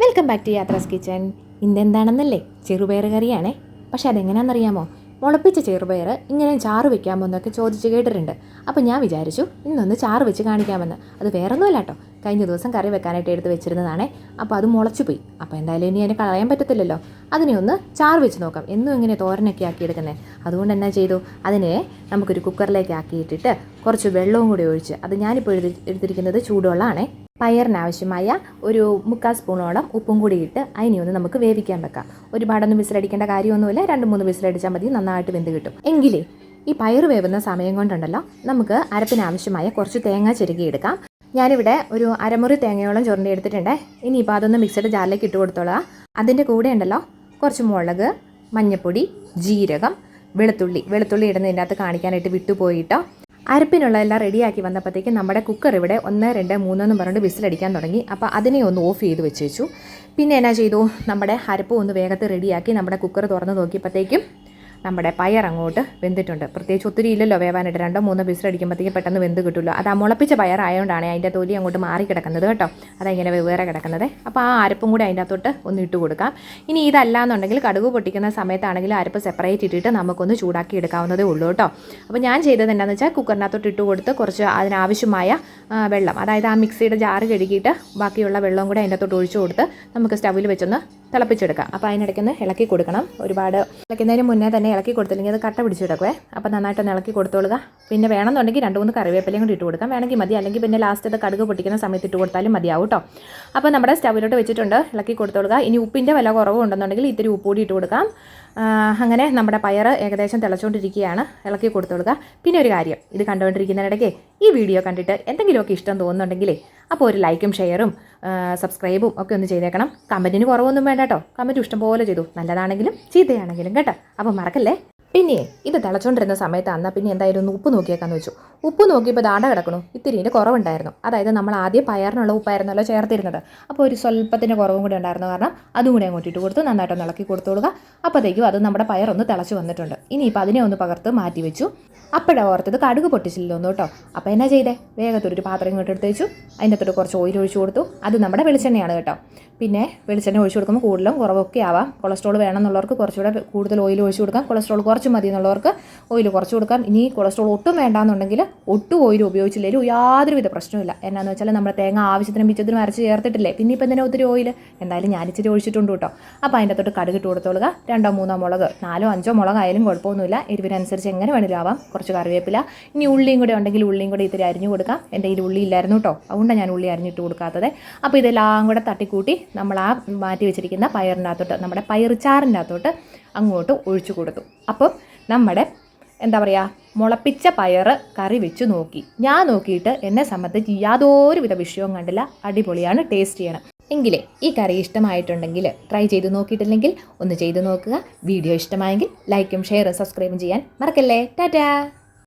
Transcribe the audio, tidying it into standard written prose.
Welcome back to Yathra's kitchen. ഇന്നെന്താണെന്നല്ലേ, ചെറുപയർ കറിയാണേ. പക്ഷെ അതെങ്ങനെയാണെന്നറിയാമോ? മുളപ്പിച്ച ചെറുപയർ ഇങ്ങനെ ചാറ് വെക്കാമോ എന്നൊക്കെ ചോദിച്ച് കേട്ടിട്ടുണ്ട്. അപ്പോൾ ഞാൻ വിചാരിച്ചു ഇന്നൊന്ന് ചാറ് വെച്ച് കാണിക്കാമെന്ന്. അത് വേറൊന്നുമല്ല കേട്ടോ, കഴിഞ്ഞ ദിവസം കറി വെക്കാനായിട്ട് എടുത്ത് വെച്ചിരുന്നതാണേ. അപ്പോൾ അത് മുളച്ചു പോയി. അപ്പോൾ എന്തായാലും ഇനി അതിനെ കളയാൻ പറ്റത്തില്ലല്ലോ, അതിനെ ഒന്ന് ചാറ് വെച്ച് നോക്കാം. എന്നും ഇങ്ങനെ തോരനൊക്കെ ആക്കി എടുക്കുന്നത്. അതുകൊണ്ട് എന്നാ ചെയ്തു, അതിനെ നമുക്കൊരു കുക്കറിലേക്ക് ആക്കിയിട്ടിട്ട് കുറച്ച് വെള്ളവും കൂടി ഒഴിച്ച്, അത് ഞാനിപ്പോൾ എടുത്തിരിക്കുന്നത് ചൂടുവെള്ളമാണേ. പയറിനാവശ്യമായ ഒരു 3/4 സ്പൂണോളം ഉപ്പും കൂടി ഇട്ട് അതിനെ ഒന്ന് നമുക്ക് വേവിക്കാൻ വെക്കാം. ഒരുപാടൊന്നും വിസിലടിക്കേണ്ട കാര്യമൊന്നുമില്ല, 2-3 വിസിലടിച്ചാൽ മതി, നന്നായിട്ട് വെന്ത് കിട്ടും. എങ്കിലേ ഈ പയർ വേവുന്ന സമയം കൊണ്ടുണ്ടല്ലോ, നമുക്ക് അരപ്പിനാവശ്യമായ കുറച്ച് തേങ്ങ ചിരകിയെടുക്കാം. ഞാനിവിടെ ഒരു അരമുറി തേങ്ങയോളം ചുരണ്ടി എടുത്തിട്ടുണ്ട്. ഇനിയിപ്പോൾ അതൊന്ന് മിക്സഡ് ജാറിലേക്ക് ഇട്ട് കൊടുത്തോളാം. അതിൻ്റെ കൂടെ ഉണ്ടല്ലോ കുറച്ച് മുളക്, മഞ്ഞൾപ്പൊടി, ജീരകം, വെളുത്തുള്ളി ഇടുന്നതിൻ്റെ അകത്ത് കാണിക്കാനായിട്ട് വിട്ടുപോയിട്ടോ. അരപ്പിനുള്ള എല്ലാം റെഡിയാക്കി വന്നപ്പോഴത്തേക്കും നമ്മുടെ കുക്കർ ഇവിടെ 1, 2, 3 എന്ന് പറഞ്ഞിട്ട് വിസിലടിക്കാൻ തുടങ്ങി. അപ്പോൾ അതിനെ ഒന്ന് ഓഫ് ചെയ്ത് വെച്ചു. പിന്നെ എന്നാ ചെയ്തു, നമ്മുടെ അരപ്പ് ഒന്ന് വേഗത്തിൽ റെഡിയാക്കി നമ്മുടെ കുക്കർ തുറന്ന് നോക്കിയപ്പോഴത്തേക്കും നമ്മുടെ പയർ അങ്ങോട്ട് വെന്തിട്ടുണ്ട്. പ്രത്യേകിച്ച് ഒത്തിരി ഇല്ലല്ലോ വേവാനായിട്ട്, 2-3 വിസിലടിക്കുമ്പോഴത്തേക്കും പെട്ടെന്ന് വെന്ത് കിട്ടുമല്ലോ. അത് ആ മുളപ്പിച്ച പയറായതുകൊണ്ടാണ് അതിൻ്റെ തൊലി അങ്ങോട്ട് മാറി കിടക്കുന്നത് കേട്ടോ, അതിങ്ങനെ വേറെ കിടക്കുന്നത്. അപ്പോൾ ആ അരപ്പും കൂടി അതിൻ്റെ അകത്തോട്ട് ഒന്ന് ഇട്ട് കൊടുക്കാം. ഇനി ഇതല്ലാന്നുണ്ടെങ്കിൽ കടുക് പൊട്ടിക്കുന്ന സമയത്താണെങ്കിൽ അരപ്പ് സെപ്പറേറ്റ് ഇട്ടിട്ട് നമുക്കൊന്ന് ചൂടാക്കി എടുക്കാവുന്നതേ ഉള്ളൂ കേട്ടോ. അപ്പോൾ ഞാൻ ചെയ്തത് എന്താണെന്ന് വെച്ചാൽ കുക്കറിനകത്തോട്ട് ഇട്ട് കൊടുത്ത് കുറച്ച് അതിനാവശ്യമായ വെള്ളം, അതായത് ആ മിക്സിയുടെ ജാറ് കഴുകിയിട്ട് ബാക്കിയുള്ള വെള്ളവും കൂടി അതിൻ്റെ അകത്തോട്ട് ഒഴിച്ചു കൊടുത്ത് നമുക്ക് സ്റ്റവിൽ വെച്ചൊന്ന് തിളപ്പിച്ചെടുക്കാം. അപ്പോൾ അതിനിടയ്ക്കൊന്ന് ഇളക്കി കൊടുക്കണം. ഒരുപാട് ഇളക്കുന്നതിന് മുന്നേ തന്നെ ഇളക്കി കൊടുത്തില്ലെങ്കിൽ അത് കട്ട പിടിച്ചെടുക്കുവേ. അപ്പോൾ നന്നായിട്ടൊന്ന് ഇളക്കി കൊടുത്തോളുക. പിന്നെ വേണമെന്നുണ്ടെങ്കിൽ 2-3 കറിവേപ്പിലയും കൂടി ഇട്ട് കൊടുക്കാം, വേണമെങ്കിൽ മതി. അല്ലെങ്കിൽ പിന്നെ ലാസ്റ്റ് അത് കടുക് പൊട്ടിക്കുന്ന സമയത്ത് ഇട്ട് കൊടുത്താലും മതിയാവും കേട്ടോ. അപ്പോൾ നമ്മുടെ സ്റ്റവിലോട്ട് വെച്ചിട്ടുണ്ട്, ഇളക്കി കൊടുത്തോളുക. ഇനി ഉപ്പിൻ്റെ വില കുറവുണ്ടെന്നുണ്ടെങ്കിൽ ഇത്തിരി ഉപ്പ് കൂടി ഇട്ട് കൊടുക്കാം. അങ്ങനെ നമ്മുടെ പയർ ഏകദേശം തിളച്ചുകൊണ്ടിരിക്കുകയാണ്, ഇളക്കി കൊടുത്തോളുക. പിന്നെ ഒരു കാര്യം, ഇത് കണ്ടുകൊണ്ടിരിക്കുന്നതിനിടയ്ക്ക് ഈ വീഡിയോ കണ്ടിട്ട് എന്തെങ്കിലുമൊക്കെ ഇഷ്ടം തോന്നുന്നുണ്ടെങ്കിലേ അപ്പോൾ ഒരു ലൈക്കും ഷെയറും സബ്സ്ക്രൈബും ഒക്കെ ഒന്ന് ചെയ്തേക്കണം. കമൻറ്റിന് കുറവൊന്നും വേണ്ട കേട്ടോ, കമൻറ്റ് ഇഷ്ടംപോലെ ചെയ്തു, നല്ലതാണെങ്കിലും ചീത്തയാണെങ്കിലും കേട്ടോ. അപ്പോൾ മറക്കല്ലേ. പിന്നെ ഇത് തിളച്ചുകൊണ്ടിരുന്ന സമയത്ത് അന്നാൽ പിന്നെ എന്തായാലും ഒന്ന് ഉപ്പ് നോക്കിയേക്കാന്ന് വെച്ചു. ഉപ്പ് നോക്കിയപ്പോൾ ദാണ്ട കിടക്കണു, ഇത്തിരിൻ്റെ കുറവുണ്ടായിരുന്നു. അതായത് നമ്മൾ ആദ്യം പയറിനുള്ള ഉപ്പായിരുന്നല്ലോ ചേർത്തിരുന്നത്. അപ്പോൾ ഒരു സ്വല്പത്തിൻ്റെ കുറവും കൂടി ഉണ്ടായിരുന്നു, കാരണം അതും കൂടി അങ്ങോട്ട് ഇട്ട് കൊടുത്ത് നന്നായിട്ടൊന്ന് ഇളക്കി കൊടുത്തോളുക. അപ്പോഴത്തേക്കും അത് നമ്മുടെ പയറൊന്ന് തിളച്ച് വന്നിട്ടുണ്ട്. ഇനിയിപ്പോൾ അതിനെ ഒന്ന് പകർത്ത് മാറ്റി വെച്ചു. അപ്പോഴാണ് ഓർത്തത് കടുക് പൊട്ടിച്ചില്ലല്ലോ കേട്ടോ. അപ്പോൾ എന്നാ ചെയ്തേ, വേഗത്തൊരു പാത്രം ഇങ്ങോട്ട് എടുത്ത് വെച്ചു. അതിൻ്റെ അകത്തോട്ട് കുറച്ച് ഓയിൽ ഒഴിച്ചു കൊടുത്തു. അത് നമ്മുടെ വെളിച്ചെണ്ണയാണ് കേട്ടോ. പിന്നെ വെളിച്ചെണ്ണ ഒഴിച്ചു കൊടുക്കുമ്പോൾ കൂടുതലും കുറവൊക്കെ ആവാം. കൊളസ്ട്രോൾ വേണമെന്നുള്ളവർക്ക് കുറച്ചുകൂടെ കൂടുതൽ ഓയിൽ ഒഴിച്ചു കൊടുക്കാം. കൊളസ്ട്രോൾ കുറച്ച് മതി എന്നുള്ളവർക്ക് ഓയിൽ കുറച്ച് കൊടുക്കാം. ഇനി കൊളസ്ട്രോൾ ഒട്ടും വേണ്ടാന്നുണ്ടെങ്കിൽ ഒട്ടും ഓയിൽ ഉപയോഗിച്ചില്ലെങ്കിലും യാതൊരുവിധ പ്രശ്നമില്ല. എന്നാന്ന് വെച്ചാൽ നമ്മുടെ തേങ്ങ ആവശ്യത്തിനും മിച്ചത്തിനും അരച്ച് ചേർത്തിട്ടില്ലേ, പിന്നെ ഇപ്പം തന്നെ ഒത്തിരി ഓയിൽ. എന്തായാലും ഞാൻ ഇച്ചിരി ഒഴിച്ചിട്ടുണ്ട് കേട്ടോ. അപ്പോൾ അതിൻ്റെ അകത്തോട്ട് കടുക് ഇട്ട് കൊടുത്തോളുക. 2-3 മുളക്, 4-5 മുളകായാലും കുഴപ്പമൊന്നുമില്ല, എരിവിനനുസരിച്ച് എങ്ങനെ വേണമെങ്കിലും ആവാം. കുറച്ച് കറിവേപ്പില, ഇനി ഉള്ളിയും കൂടെ ഉണ്ടെങ്കിൽ ഉള്ളിയും കൂടെ ഇത്തിരി അരിഞ്ഞു കൊടുക്കാം. എൻ്റെ കയ്യിൽ ഉള്ളി ഇല്ലായിരുന്നു കേട്ടോ, അതുകൊണ്ടാണ് ഞാൻ ഉള്ളി അരിഞ്ഞിട്ട് കൊടുക്കാത്തത്. അപ്പോൾ ഇതെല്ലാം കൂടെ തട്ടിക്കൂട്ടി നമ്മൾ ആ മാറ്റി വെച്ചിരിക്കുന്ന പയറിൻ്റെ അകത്തോട്ട്, നമ്മുടെ പയറുചാറിൻ്റെ അകത്തോട്ട് അങ്ങോട്ട് ഒഴിച്ചു കൊടുത്തു. അപ്പം നമ്മുടെ എന്താ പറയുക, മുളപ്പിച്ച പയർ കറി വെച്ച് നോക്കി. ഞാൻ നോക്കിയിട്ട് എന്നെ സംബന്ധിച്ച് യാതൊരുവിധ വിഷയവും കണ്ടില്ല, അടിപൊളിയാണ്, ടേസ്റ്റ് ചെയ്യണം. എങ്കിലേ ഈ കറി ഇഷ്ടമായിട്ടുണ്ടെങ്കിൽ, ട്രൈ ചെയ്ത് നോക്കിയിട്ടില്ലെങ്കിൽ ഒന്ന് ചെയ്ത് നോക്കുക. വീഡിയോ ഇഷ്ടമായെങ്കിൽ ലൈക്കും ഷെയറും സബ്സ്ക്രൈബും ചെയ്യാൻ മറക്കല്ലേ. ടാറ്റാ.